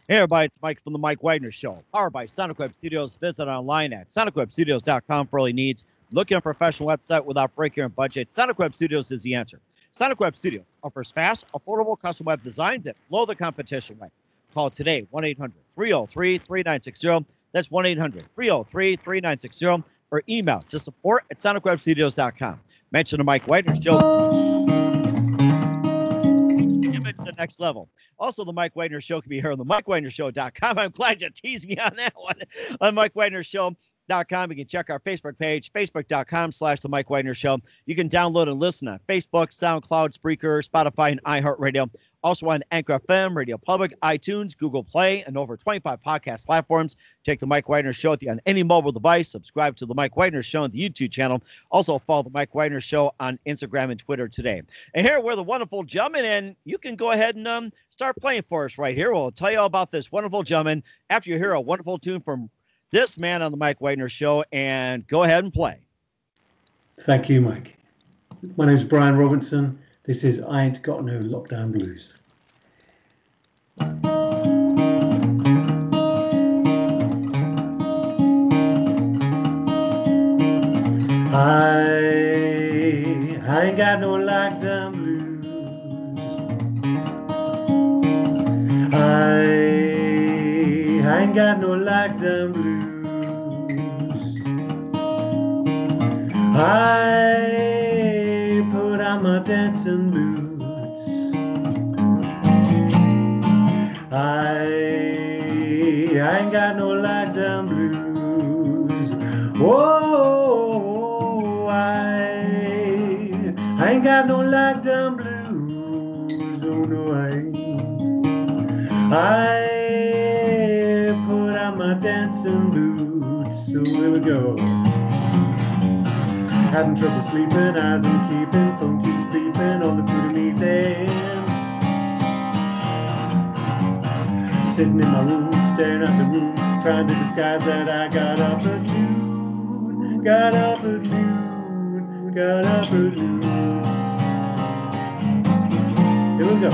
Hey everybody, it's Mike from the Mike Wagner Show, powered by Sonic Web Studios. Visit online at sonicwebstudios.com for all your needs. Looking at a professional website without breaking your budget? Sonic Web Studios is the answer. Sonic Web Studio offers fast, affordable custom web designs that blow the competition away. Call today, 1-800-303-3960. That's 1-800-303-3960. Or email to support at sonicwebstudios.com. Mention the Mike Wagner Show. Give it to the next level. Also, the Mike Wagner Show can be heard on the MikeWagnerShow.com. I'm glad you teased me on that one. On MikeWagnerShow.com, you can check our Facebook page, Facebook.com/The Mike Wagner Show. You can download and listen on Facebook, SoundCloud, Spreaker, Spotify, and iHeartRadio. Also on Anchor FM, Radio Public, iTunes, Google Play, and over 25 podcast platforms. Take the Mike Wagner Show on any mobile device. Subscribe to the Mike Wagner Show on the YouTube channel. Also follow the Mike Wagner Show on Instagram and Twitter today. And here we're the wonderful gentleman, and you can go ahead and start playing for us right here. We'll tell you all about this wonderful gentleman after you hear a wonderful tune from this man on the Mike Wagner Show, and go ahead and play. Thank you, Mike. My name is Bryan Robinson. This is I Ain't Got No Lockdown Blues. I ain't got no lockdown blues. I ain't got no lockdown blues. I put on my dancing boots. I ain't got no lockdown blues. Whoa, I ain't got no lockdown blues. Oh no, I ain't. I put on my dancing boots. So here we go. Having trouble sleeping, eyes I'm keeping, phone keeps beeping on the food I'm eating. Sitting in my room, staring at the room, trying to disguise that I got up a tune, got up a tune, got up a tune. Here we go.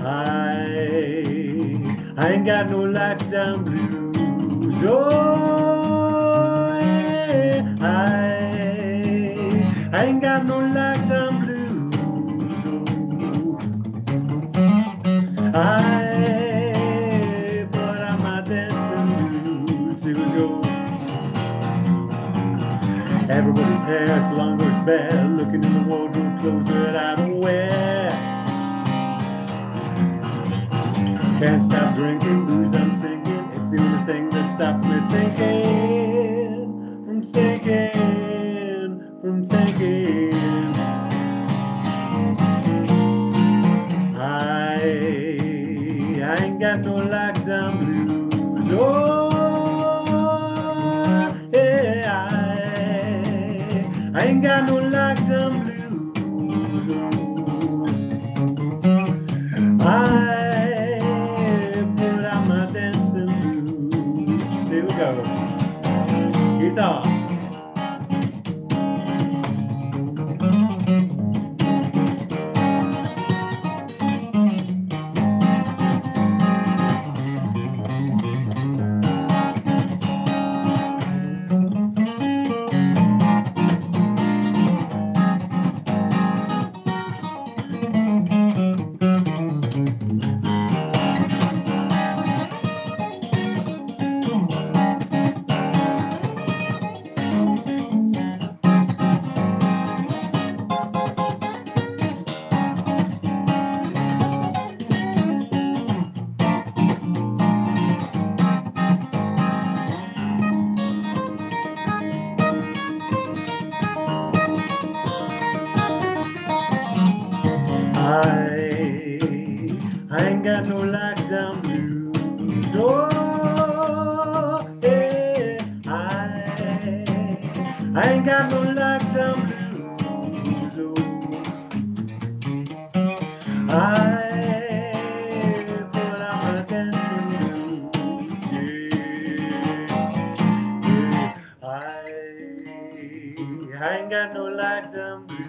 I ain't got no lockdown blues. Oh, yeah. I ain't got no lockdown blues. Oh. I put on my dancing boots. Here we go. Everybody's hair, it's long or it's bare. Looking in the wardrobe, clothes that I don't wear. Can't stop drinking, booze I'm sinking. It's the only thing that stops me thinking. From thinking, from thinking. I ain't got no lockdown blues. Oh, yeah, I ain't got no lockdown blues. Oh, I put on my dancing boots. Here we go. Guitar. I ain't got no lockdown blues. Oh, yeah. I ain't got no lockdown blues. Oh, I put on my dancing boots. Yeah, yeah. I ain't got no lockdown blues.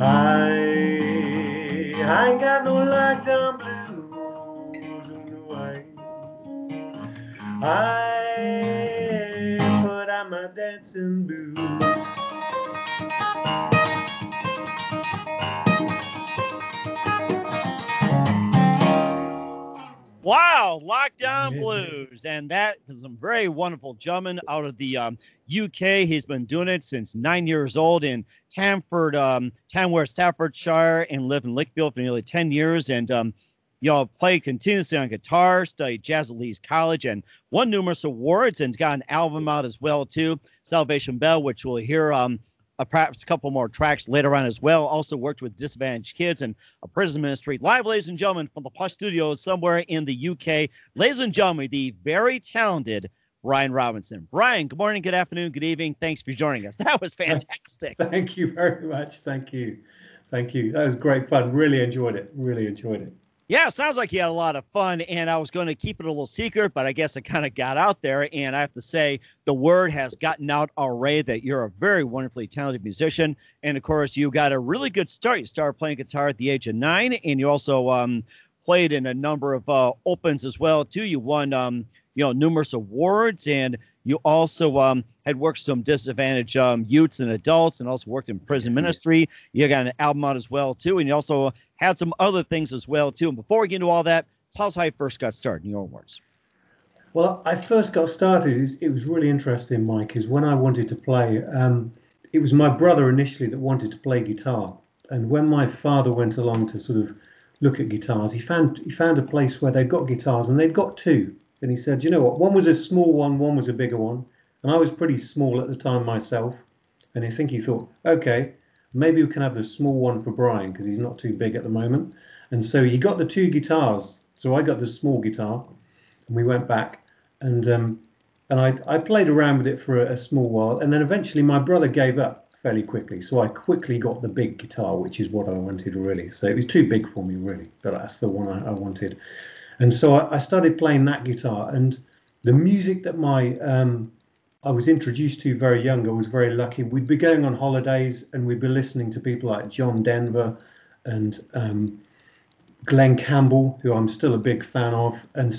I I ain't got no lockdown blues, no way. I put on my dancing boots. Wow, Lockdown Blues. And that is some very wonderful drumming out of the UK. He's been doing it since 9 years old in Tamworth, Staffordshire, and lived in Lichfield for nearly 10 years. And, played continuously on guitar, studied jazz at Leeds College, and won numerous awards, and got an album out as well, too, Salvation Bell, which we'll hear perhaps a couple more tracks later on as well. Also worked with disadvantaged kids and a prison ministry. Live, ladies and gentlemen, from the Plush Studios somewhere in the UK. Ladies and gentlemen, the very talented Bryan Robinson. Bryan, good morning, good afternoon, good evening. Thanks for joining us. That was fantastic. Thank you very much. Thank you. Thank you. That was great fun. Really enjoyed it. Really enjoyed it. Yeah, sounds like you had a lot of fun, and I was going to keep it a little secret, but I guess it kind of got out there, and I have to say the word has gotten out already that you're a very wonderfully talented musician, and of course, you got a really good start. You started playing guitar at the age of 9, and you also played in a number of opens as well, too. You won, numerous awards, and you also had worked some disadvantaged youths and adults, and also worked in prison ministry. You got an album out as well, too, and you also had some other things as well, too. And before we get into all that, tell us how you first got started, in your own words. Well, I first got started, it was really interesting, Mike, is when I wanted to play, it was my brother initially that wanted to play guitar. And when my father went along to sort of look at guitars, he found a place where they'd got guitars, and they'd got two. And he said, you know what, one was a small one was a bigger one. And I was pretty small at the time myself. And I think he thought, okay, maybe we can have the small one for Bryan because he's not too big at the moment. And so he got the two guitars. So I got the small guitar, and we went back, and I played around with it for a small while, and then eventually my brother gave up fairly quickly. So I quickly got the big guitar, which is what I wanted really. So it was too big for me really, but that's the one I wanted. And so I started playing that guitar, and the music that I was introduced to very young. I was very lucky. We'd be going on holidays, and we'd be listening to people like John Denver and Glenn Campbell, who I'm still a big fan of. And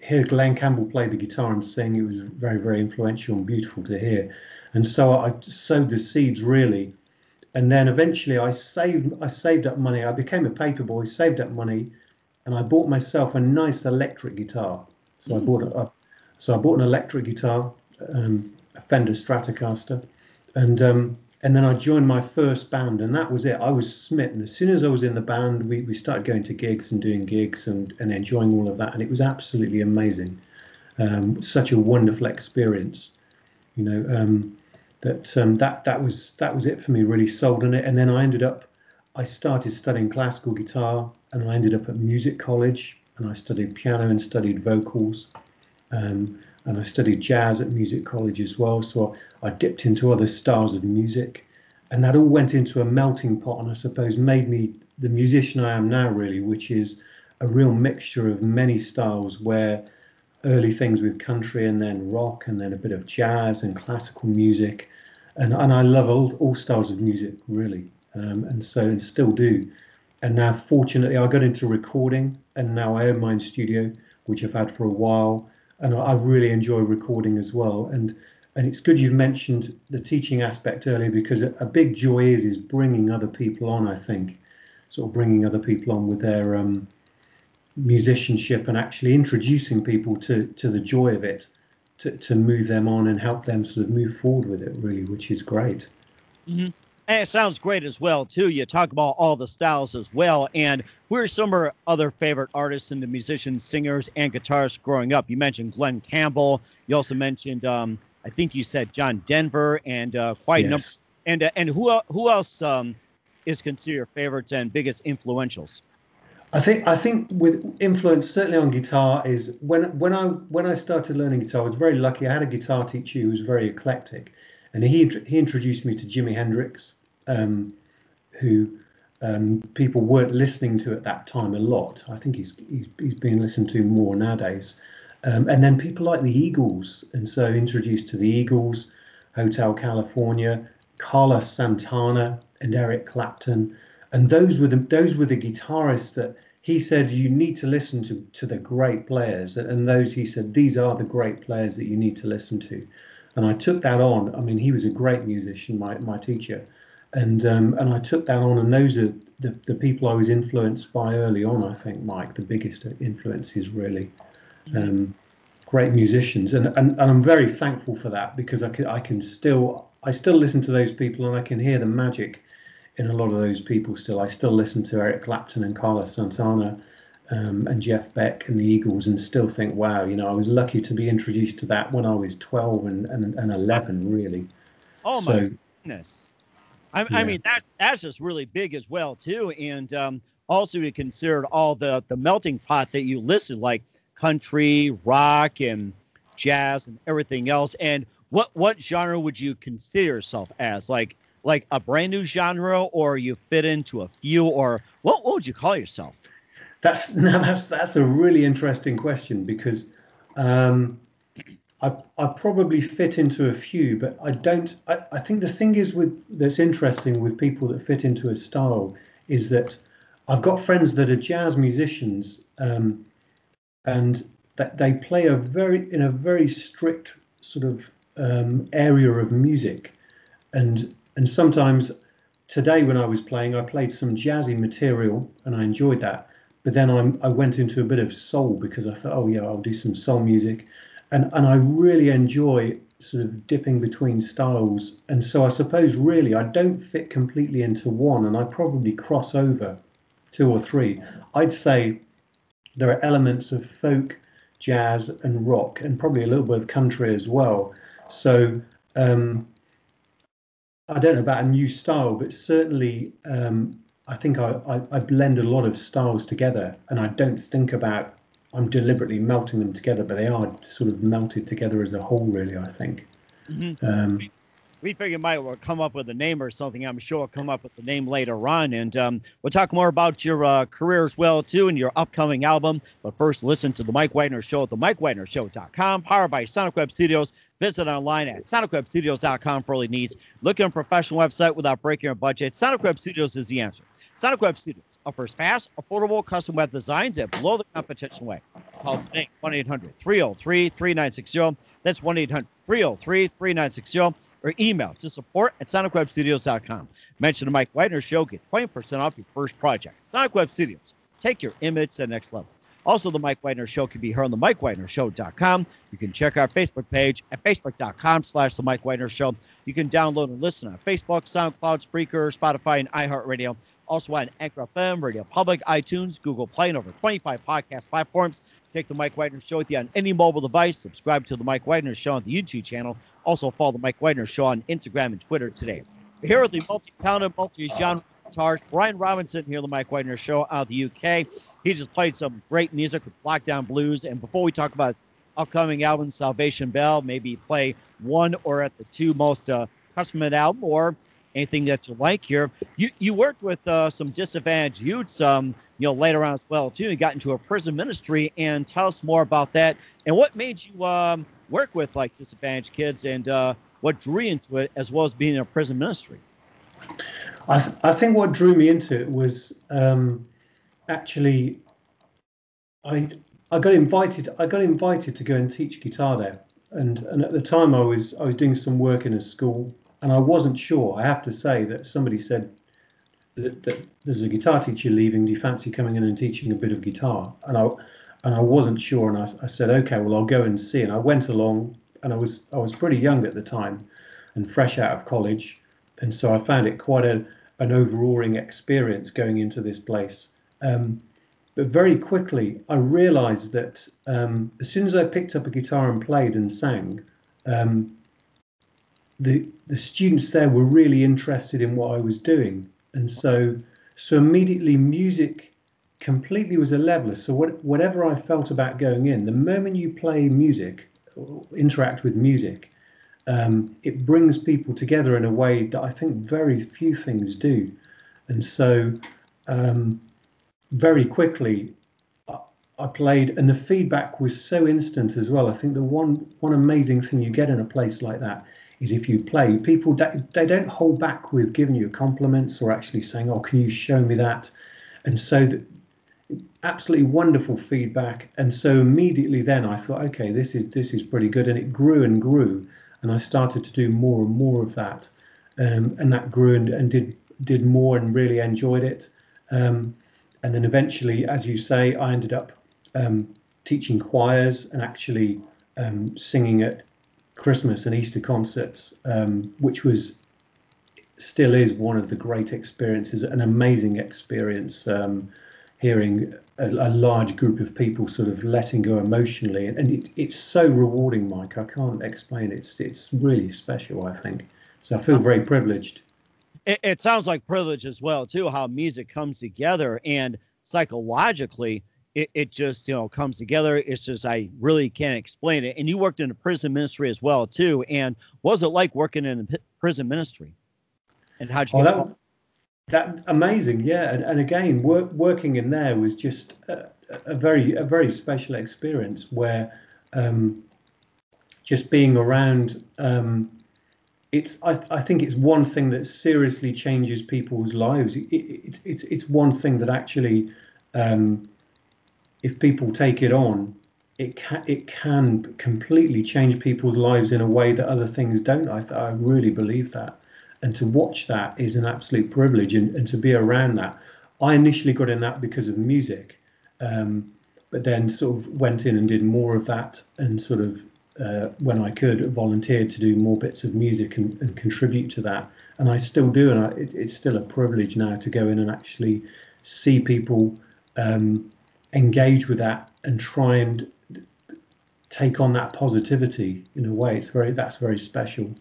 hear Glenn Campbell play the guitar and sing. It was very, very influential and beautiful to hear. And so I sowed the seeds really. And then eventually I saved up money. I became a paper boy, saved up money, and I bought myself a nice electric guitar. So I bought an electric guitar, a Fender Stratocaster, and then I joined my first band, and that was it. I was smitten. As soon as I was in the band, we started going to gigs and doing gigs and enjoying all of that, and it was absolutely amazing. Such a wonderful experience, that was it for me. Really sold on it, and then I started studying classical guitar, and I ended up at music college, and I studied piano and studied vocals. And I studied jazz at music college as well. So I dipped into other styles of music, and that all went into a melting pot, and I suppose made me the musician I am now really, which is a real mixture of many styles, where early things with country, and then rock, and then a bit of jazz and classical music. And I love all styles of music really. And still do. And now fortunately I got into recording, and now I own my own studio, which I've had for a while. And I really enjoy recording as well. And it's good you've mentioned the teaching aspect earlier, because a big joy is bringing other people on, I think. Sort of bringing other people on with their musicianship, and actually introducing people to the joy of it, to move them on and help them sort of move forward with it, really, which is great. Mm-hmm. And it sounds great as well, too. You talk about all the styles as well. And who are some of our other favorite artists and the musicians, singers, and guitarists growing up? You mentioned Glenn Campbell. You also mentioned, I think you said John Denver, and quite a number. And who else is considered your favorites and biggest influentials? I think with influence certainly on guitar is when I started learning guitar, I was very lucky. I had a guitar teacher who was very eclectic, and he introduced me to Jimi Hendrix, who people weren't listening to at that time a lot. I think he's being listened to more nowadays. And then people like the Eagles, and so introduced to the Eagles, Hotel California, Carlos Santana, and Eric Clapton. And those were the guitarists that he said you need to listen to the great players, and those he said these are the great players that you need to listen to. And I took that on. I mean, he was a great musician, my teacher, and I took that on. And those are the people I was influenced by early on. I think, Mike, the biggest influences really. Great musicians, and I'm very thankful for that, because I still listen to those people, and I can hear the magic in a lot of those people still. I still listen to Eric Clapton and Carlos Santana, and Jeff Beck and the Eagles, and still think, wow, I was lucky to be introduced to that when I was 12 and 11, really. Oh my goodness. I mean, that's just really big as well too. And also you considered all the melting pot that you listed, like country, rock, and jazz, and everything else. And what genre would you consider yourself as? Like a brand new genre, or you fit into a few, or what would you call yourself? That's a really interesting question, because I probably fit into a few, but I don't. I think the thing is that's interesting with people that fit into a style is that I've got friends that are jazz musicians, and that they play in a very strict sort of area of music, and sometimes today when I was playing, I played some jazzy material and I enjoyed that. But then I went into a bit of soul, because I thought, oh yeah, I'll do some soul music, and I really enjoy sort of dipping between styles. And so I suppose really I don't fit completely into one, and I probably cross over two or three. I'd say there are elements of folk, jazz, and rock, and probably a little bit of country as well. So I don't know about a new style, but certainly I think I blend a lot of styles together, and I don't think about I'm deliberately melting them together, but they are sort of melted together as a whole, really, I think. We figured might come up with a name or something. I'm sure we'll come up with the name later on. And we'll talk more about your career as well, too, and your upcoming album. But first, listen to The Mike Wagner Show at themikewagnershow.com, powered by Sonic Web Studios. Visit online at sonicwebstudios.com for all your needs. Looking for a professional website without breaking your budget? Sonic Web Studios is the answer. Sonic Web Studios offers fast, affordable custom web designs at below the competition way. Call today, 1-800-303-3960. That's 1-800-303-3960. Or email to support@sonicwebstudios.com. Mention the Mike Wagner Show. Get 20% off your first project. Sonic Web Studios. Take your image to the next level. Also, the Mike Wagner Show can be heard on the MikeWagnerShow.com. You can check our Facebook page at facebook.com/the Mike Wagner Show. You can download and listen on Facebook, SoundCloud, Spreaker, Spotify, and iHeartRadio. Also on Anchor FM, Radio Public, iTunes, Google Play, and over 25 podcast platforms. Take the Mike Wagner Show with you on any mobile device. Subscribe to the Mike Wagner Show on the YouTube channel. Also follow the Mike Wagner Show on Instagram and Twitter today. Here with the multi-talented, multi-genre guitarist Bryan Robinson here on the Mike Wagner Show out of the UK. He just played some great music with Lockdown Blues. And before we talk about his upcoming album, Salvation Bell, maybe play one or at the two most custom-made album, or anything that you like here. You worked with some disadvantaged youths, later on as well too. You got into a prison ministry, and tell us more about that and what made you work with like disadvantaged kids, and what drew you into it, as well as being in a prison ministry. I think what drew me into it was actually I got invited to go and teach guitar there, and at the time I was doing some work in a school. And I wasn't sure. I have to say that somebody said that there's a guitar teacher leaving. Do you fancy coming in and teaching a bit of guitar? And I wasn't sure. And I said, okay, well, I'll go and see. And I went along, and I was pretty young at the time and fresh out of college. And so I found it quite an overawing experience going into this place. But very quickly, I realized that as soon as I picked up a guitar and played and sang, the students there were really interested in what I was doing, and so immediately music completely was a leveler. So whatever I felt about going in, the moment you play music, interact with music, it brings people together in a way that I think very few things do. And so very quickly I played, and the feedback was so instant as well. I think the one amazing thing you get in a place like that is if you play, people, they don't hold back with giving you compliments or actually saying, oh, can you show me that? And so absolutely wonderful feedback. And so immediately then I thought, okay, this is pretty good. And it grew and grew. And I started to do more and more of that. And that grew and did more and really enjoyed it. And then eventually, as you say, I ended up teaching choirs and actually singing at Christmas and Easter concerts, which still is one of the great experiences, an amazing experience, hearing a large group of people sort of letting go emotionally. And it's so rewarding, Mike. I can't explain it. It's really special, I think. So I feel very privileged. It sounds like privilege as well, too, how music comes together, and psychologically, it just, comes together. It's just, I really can't explain it. And you worked in the prison ministry as well, too. And what was it like working in the prison ministry? And how'd you get that amazing? Yeah. And again, working in there was just a very special experience where just being around, I think it's one thing that seriously changes people's lives. It's one thing that actually, if people take it on, it can completely change people's lives in a way that other things don't. I really believe that. And to watch that is an absolute privilege, and to be around that. I initially got in that because of music, but then sort of went in and did more of that, and sort of, when I could, volunteered to do more bits of music and contribute to that. And I still do, and it's still a privilege now to go in and actually see people engage with that and try and take on that positivity in a way. That's very special.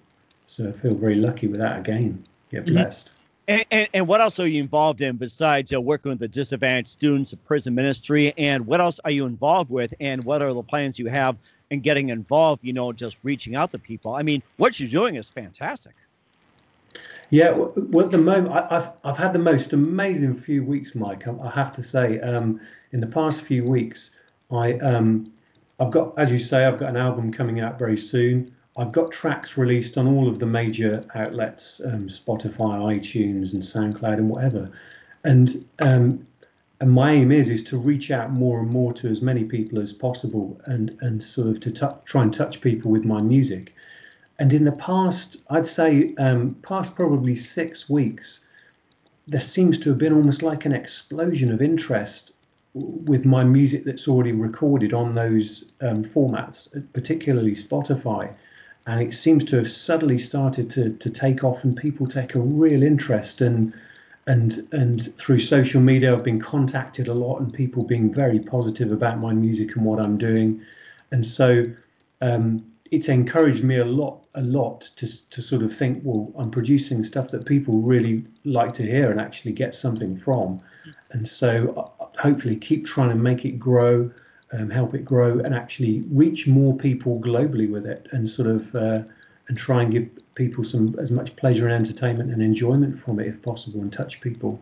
So I feel very lucky with that again. Yeah, blessed. And what else are you involved in besides working with the disadvantaged students of prison ministry? And what else are you involved with? And what are the plans you have in getting involved, just reaching out to people? I mean, what you're doing is fantastic. Yeah, well, at the moment, I've had the most amazing few weeks, Mike. I have to say, in the past few weeks, I've got, as you say, I've got an album coming out very soon. I've got tracks released on all of the major outlets, Spotify, iTunes, and SoundCloud, and whatever. And my aim is to reach out more and more to as many people as possible, and sort of to try and touch people with my music. And in the past, I'd say, past probably 6 weeks, there seems to have been almost like an explosion of interest with my music that's already recorded on those formats, particularly Spotify. And it seems to have suddenly started to take off, and people take a real interest. And through social media, I've been contacted a lot, and people being very positive about my music and what I'm doing. And so it's encouraged me a lot to sort of think, well, I'm producing stuff that people really like to hear and actually get something from. And so hopefully keep trying to make it grow, help it grow, and actually reach more people globally with it, and sort of and try and give people as much pleasure and entertainment and enjoyment from it if possible, and touch people.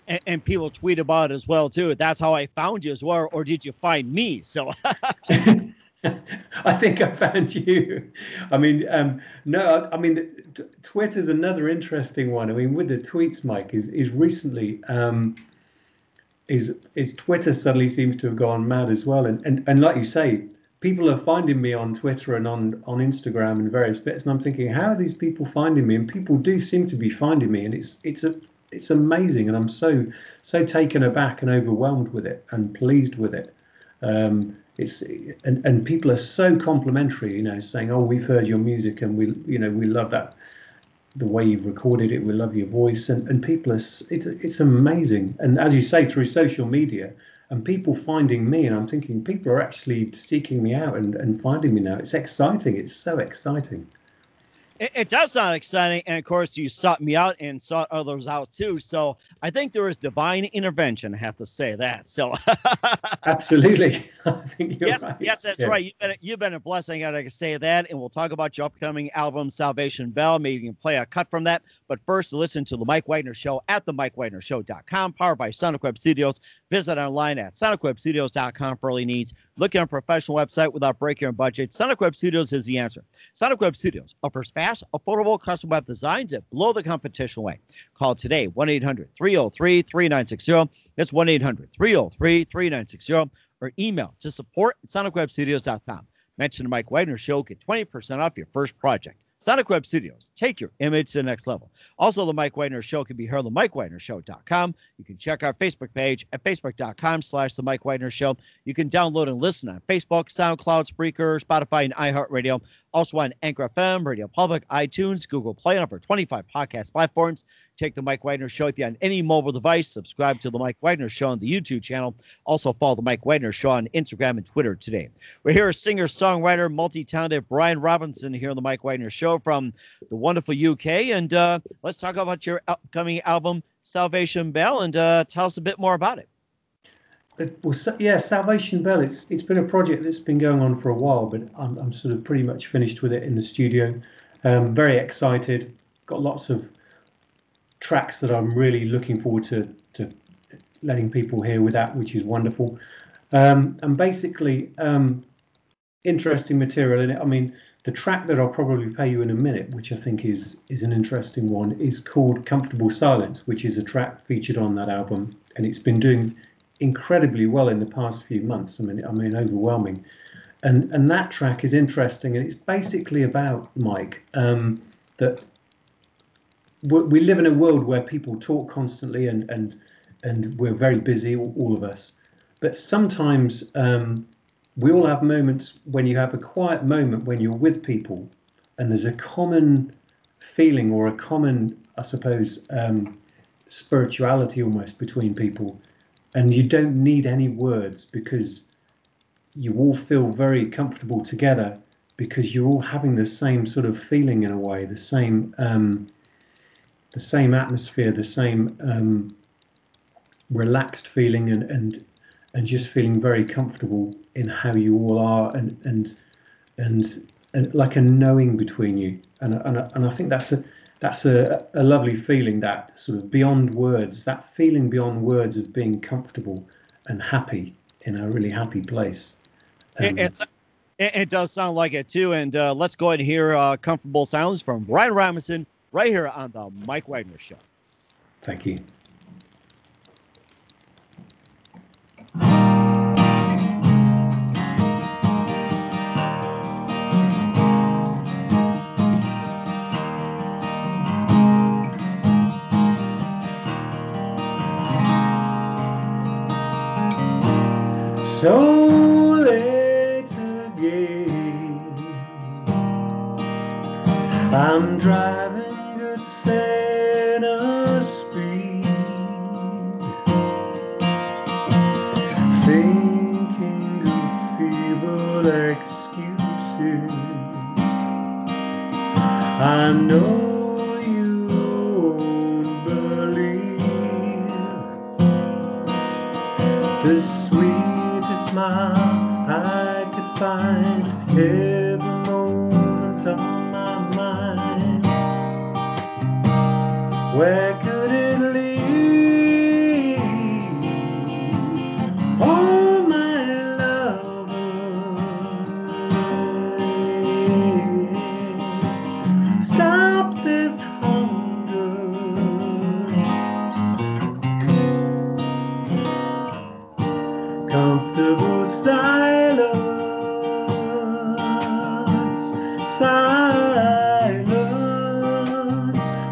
And people tweet about it as well too. That's how I found you as well, or did you find me? So I think I found you. I mean, no, I mean, Twitter's another interesting one. I mean, with the tweets, Mike, is recently is Twitter suddenly seems to have gone mad as well. And like you say, people are finding me on Twitter and on Instagram and various bits. And I'm thinking, how are these people finding me? And people do seem to be finding me, and it's amazing. And I'm so taken aback and overwhelmed with it and pleased with it. And people are so complimentary, saying, "Oh, we've heard your music, and we love that, the way you've recorded it. We love your voice." And people it's amazing. And as you say, through social media, and people finding me, and I'm thinking people are actually seeking me out and finding me now. It's exciting. It's so exciting. It does sound exciting. And of course, you sought me out and sought others out too. So I think there is divine intervention. I have to say that. So absolutely. I think you're right. Yes, that's right. You've been a blessing. I can say that. And we'll talk about your upcoming album, Salvation Bell. Maybe you can play a cut from that. But first, listen to The Mike Wagner Show at themikewagnershow.com, powered by Sonic Web Studios. Visit online at sonicwebstudios.com for all your needs Looking at a professional website without breaking your budget? Sonic Web Studios is the answer. Sonic Web Studios offers fast, affordable custom web designs that blow the competition away. Call today, 1-800-303-3960. That's 1-800-303-3960. Or email to support@sonicwebstudios.com. Mention the Mike Wagner Show. Get 20% off your first project. Sonic Web Studios. Take your image to the next level. Also, the Mike Wagner Show can be heard on the MikeWagnerShow.com. You can check our Facebook page at Facebook.com/The Mike Wagner Show. You can download and listen on Facebook, SoundCloud, Spreaker, Spotify, and iHeartRadio. Also on Anchor FM, Radio Public, iTunes, Google Play, and over 25 podcast platforms. Take the Mike Wagner Show with you on any mobile device. Subscribe to the Mike Wagner Show on the YouTube channel. Also follow the Mike Wagner Show on Instagram and Twitter today. We're here with singer, songwriter, multi-talented Bryan Robinson here on the Mike Wagner Show from the wonderful UK. And let's talk about your upcoming album, Salvation Bell, and tell us a bit more about it. Well, yeah, Salvation Bell. It's been a project that's been going on for a while, but I'm sort of pretty much finished with it in the studio. Very excited. Got lots of tracks that I'm really looking forward to letting people hear with that, which is wonderful. And basically, interesting material in it. I mean, the track that I'll probably play you in a minute, which I think is an interesting one, is called Comfortable Silence, which is a track featured on that album, and it's been doing incredibly well in the past few months. I mean, overwhelming. And that track is interesting, and it's basically about, Mike, that we live in a world where people talk constantly, and we're very busy, all of us. But sometimes we all have moments when you have a quiet moment when you're with people, and there's a common feeling or a common, I suppose, spirituality almost between people. And you don't need any words because you all feel very comfortable together because you're all having the same sort of feeling in a way, the same atmosphere, the same relaxed feeling, and just feeling very comfortable in how you all are, and like a knowing between you. And I think that's a lovely feeling, that sort of beyond words, that feeling beyond words of being comfortable and happy in a really happy place. It does sound like it too. And let's go ahead and hear Comfortable Sounds from Bryan Robinson right here on the Mike Wagner Show. Thank you. So late again, I'm driving good center speed, thinking of feeble excuses. I know you won't believe the sweetest smile I could find every moment on my mind. Where could it lead? Oh, my lover, stop this hunger. Comfortable silence, silence,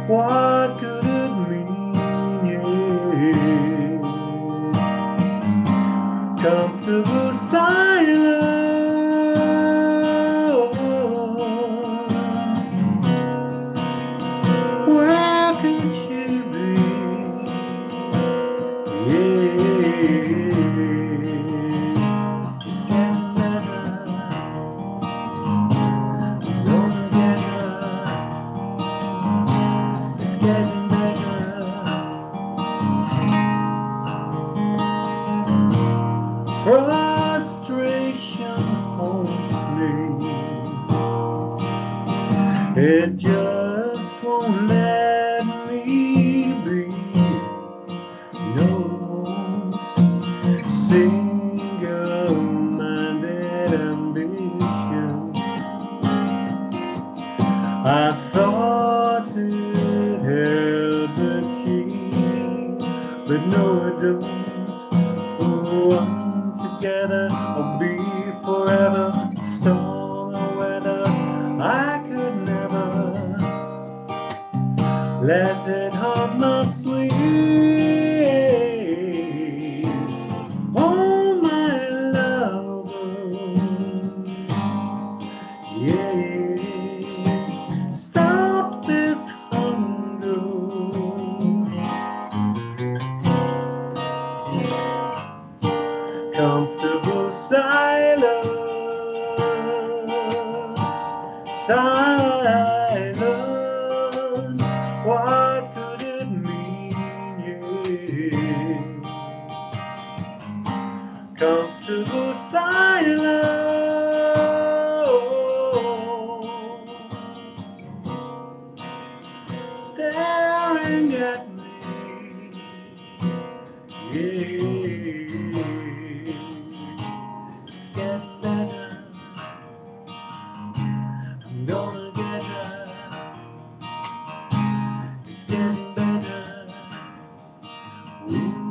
what could it mean? Yeah. Comfortable silence, where could she be? Yeah. Frustration haunts me. It just won't let me be. No single-minded but no I don't. Oh, I'm together, I'll be forever, storm or weather, I could never let it harm my sweet, oh my lover, yeah, stop this hunger, comfortable silence, silence, what could it mean, yeah, comfortable silence, staring at me, yeah, it's getting better, I'm gonna get her, it's getting better, ooh.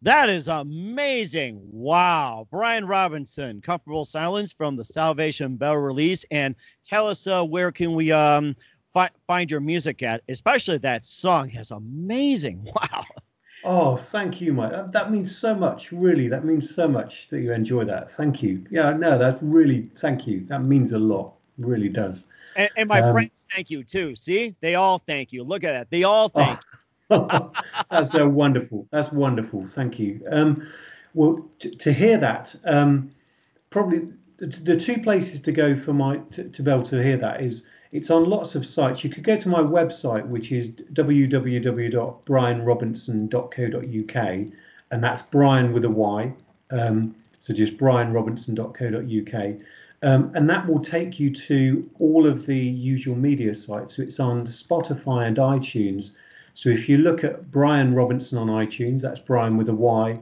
That is amazing. Wow. Bryan Robinson, Comfortable Silence from the Salvation Bell release. And tell us where can we find your music at, especially that song is amazing. Wow. Oh, thank you, Mike. That means so much, really. That means so much that you enjoy that. Thank you. Yeah, no, that's really, thank you. That means a lot. Really does. And my friends thank you too. See, they all thank you. Look at that. They all thank you. That's so wonderful. That's wonderful. Thank you. Well, to hear that, probably the two places to go for to be able to hear that is it's on lots of sites. You could go to my website, which is www.bryanrobinson.co.uk, and that's Bryan with a Y. So just bryanrobinson.co.uk. And that will take you to all of the usual media sites. So it's on Spotify and iTunes. So if you look at Bryan Robinson on iTunes, that's Bryan with a Y,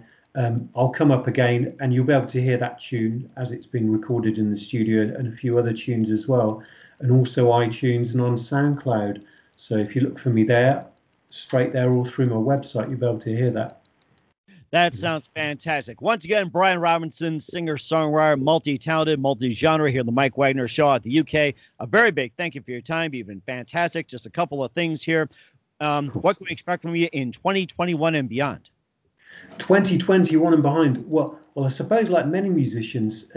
I'll come up again and you'll be able to hear that tune as it's been recorded in the studio and a few other tunes as well. And also iTunes and on SoundCloud. So if you look for me there, straight there all through my website, you'll be able to hear that. That sounds fantastic. Once again, Bryan Robinson, singer, songwriter, multi-talented, multi-genre here on the Mike Wagner Show at the UK. A very big thank you for your time. You've been fantastic. Just a couple of things here. What can we expect from you in 2021 and beyond? 2021 and behind. Well, I suppose like many musicians,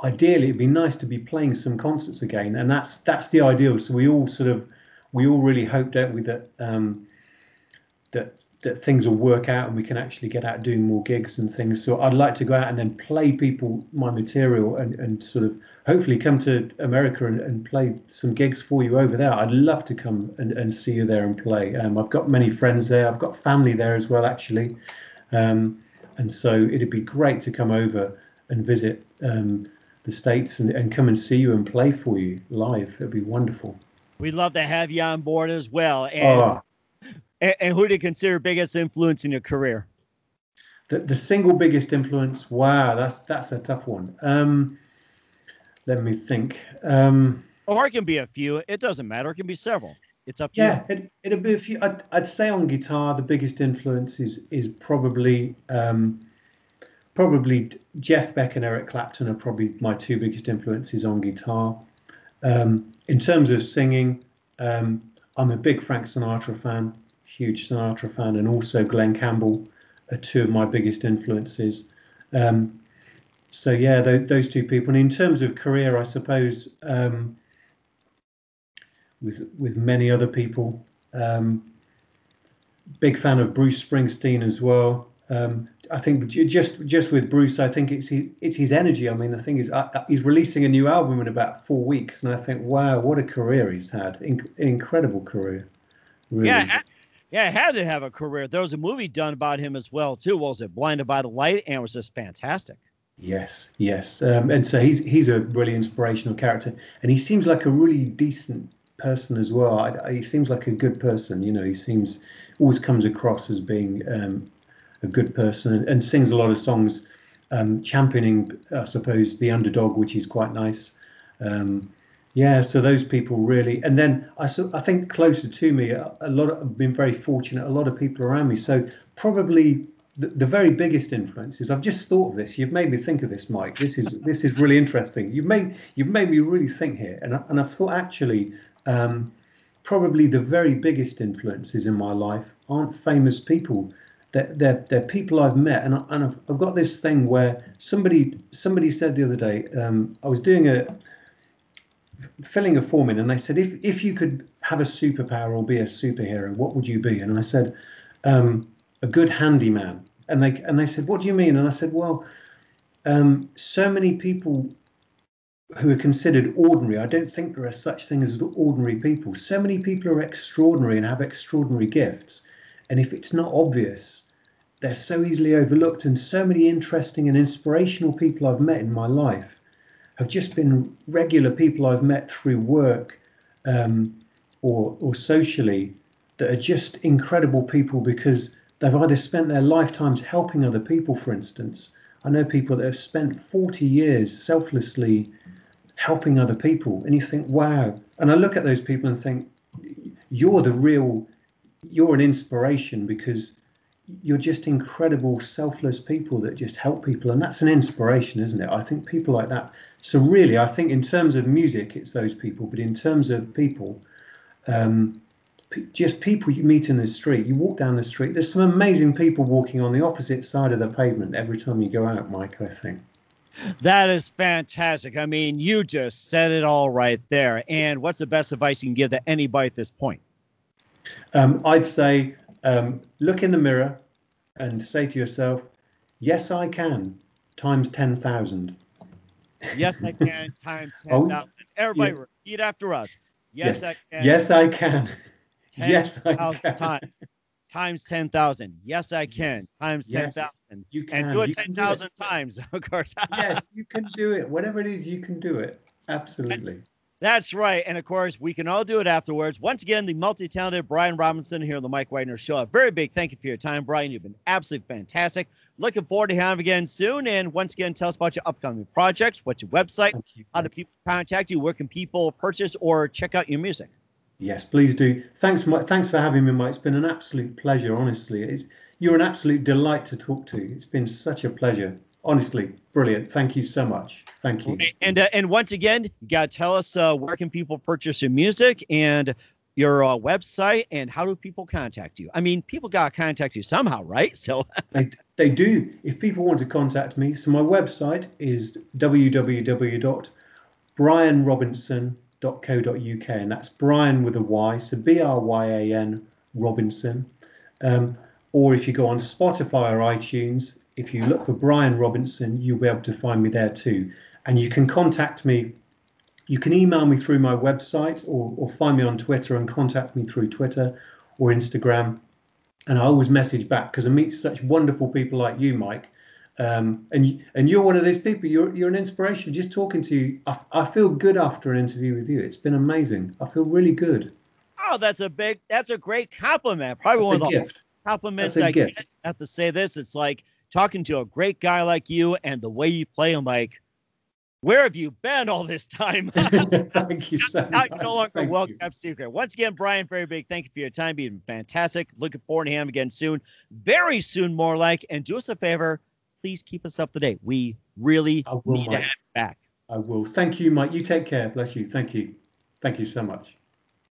ideally it'd be nice to be playing some concerts again, and that's the ideal. So we all really hope, don't we, that that things will work out and we can actually get out doing more gigs and things. So I'd like to go out and then play people my material and sort of hopefully come to America and play some gigs for you over there. I'd love to come and see you there and play. I've got many friends there. I've got family there as well, actually. And so it'd be great to come over and visit the States and come and see you and play for you live. It'd be wonderful. We'd love to have you on board as well. And who do you consider biggest influence in your career? The single biggest influence? Wow, that's a tough one. Let me think. Or it can be a few. It doesn't matter. It can be several. It's up to you. Yeah, it'll be a few. I'd say on guitar, the biggest influence is probably Jeff Beck and Eric Clapton are probably my two biggest influences on guitar. In terms of singing, I'm a big Frank Sinatra fan. Huge Sinatra fan, and also Glenn Campbell are two of my biggest influences. So yeah, those two people. And in terms of career, I suppose with many other people, big fan of Bruce Springsteen as well. I think just with Bruce, I think it's his energy. I mean, the thing is, he's releasing a new album in about 4 weeks, and I think, wow, what a career he's had! Incredible career. Really. Yeah, it had to have a career. There was a movie done about him as well, too. What was it? Blinded by the Light, and it was just fantastic. Yes. And so he's a really inspirational character, and he seems like a really decent person as well. He seems like a good person. You know, always comes across as being a good person and sings a lot of songs championing, I suppose, the underdog, which is quite nice. Yeah, so those people really, and then I think closer to me, a lot of, I've been very fortunate, a lot of people around me. So probably the very biggest influence is I've just thought of this. You've made me think of this, Mike. This is really interesting. You've made me really think here, and I've thought actually, probably the very biggest influences in my life aren't famous people. They're people I've met, and I've got this thing where somebody said the other day, I was doing a filling a form in, and they said, if you could have a superpower or be a superhero, what would you be? And I said, a good handyman. And they said, what do you mean? And I said, well, so many people who are considered ordinary, I don't think there are such things as ordinary people. So many people are extraordinary and have extraordinary gifts, and if it's not obvious, they're so easily overlooked. And so many interesting and inspirational people I've met in my life have just been regular people I've met through work, or socially, that are just incredible people because they've either spent their lifetimes helping other people. For instance, I know people that have spent 40 years selflessly helping other people, and you think, wow. And I look at those people and think, you're you're an inspiration because you're just incredible, selfless people that just help people. And that's an inspiration, isn't it? I think people like that. So really, I think in terms of music, it's those people. But in terms of people, just people you meet in the street, you walk down the street, there's some amazing people walking on the opposite side of the pavement every time you go out, Mike, I think. That is fantastic. I mean, you just said it all right there. And what's the best advice you can give to anybody at this point? I'd say, look in the mirror and say to yourself, yes, I can, times 10,000. Yes, I can, times Oh, 10,000. Everybody yeah. repeat after us. Yes. Yes, I can. Yes, I can. Yes, I 10,000 can. times 10,000. Yes, I can. Yes. Times Yes, 10,000. you And can. do it You can do it. 10,000 times, of course. Yes, you can do it. Whatever it is, you can do it. Absolutely. That's right. And of course, we can all do it afterwards. Once again, the multi-talented Bryan Robinson here on the Mike Wagner Show. A very big thank you for your time, Bryan. You've been absolutely fantastic. Looking forward to having you again soon. And once again, tell us about your upcoming projects. What's your website? Thank you. How do people contact you? Where can people purchase or check out your music? Yes, please do. Thanks, Mike. Thanks for having me, Mike. It's been an absolute pleasure, honestly. You're an absolute delight to talk to. It's been such a pleasure. Honestly, brilliant. Thank you so much. Thank you. And once again, you got to tell us where can people purchase your music and your website, and how do people contact you? I mean, people got to contact you somehow, right? So they do. If people want to contact me, so my website is www.bryanrobinson.co.uk, and that's Bryan with a Y, so Bryan Robinson. Or if you go on Spotify or iTunes, if you look for Bryan Robinson, you'll be able to find me there too. And you can contact me. You can email me through my website, or find me on Twitter and contact me through Twitter or Instagram. And I always message back because I meet such wonderful people like you, Mike. And you're one of those people. You're an inspiration. Just talking to you, I feel good after an interview with you. It's been amazing. I feel really good. oh, that's a great compliment. Probably one of the Gift. compliments That's a I gift. get. I have to say this. It's like talking to a great guy like you, and the way you play. I'm like, where have you been all this time? Thank you so Now much. you're no longer a Thank you. well-kept secret. Once again, Bryan, very big thank you for your time. Being fantastic. Looking forward to him again soon. Very soon, more like. And do us a favor. Please keep us up to date. We really I will, need to Mike. have you back. I will. Thank you, Mike. You take care. Bless you. Thank you. Thank you so much.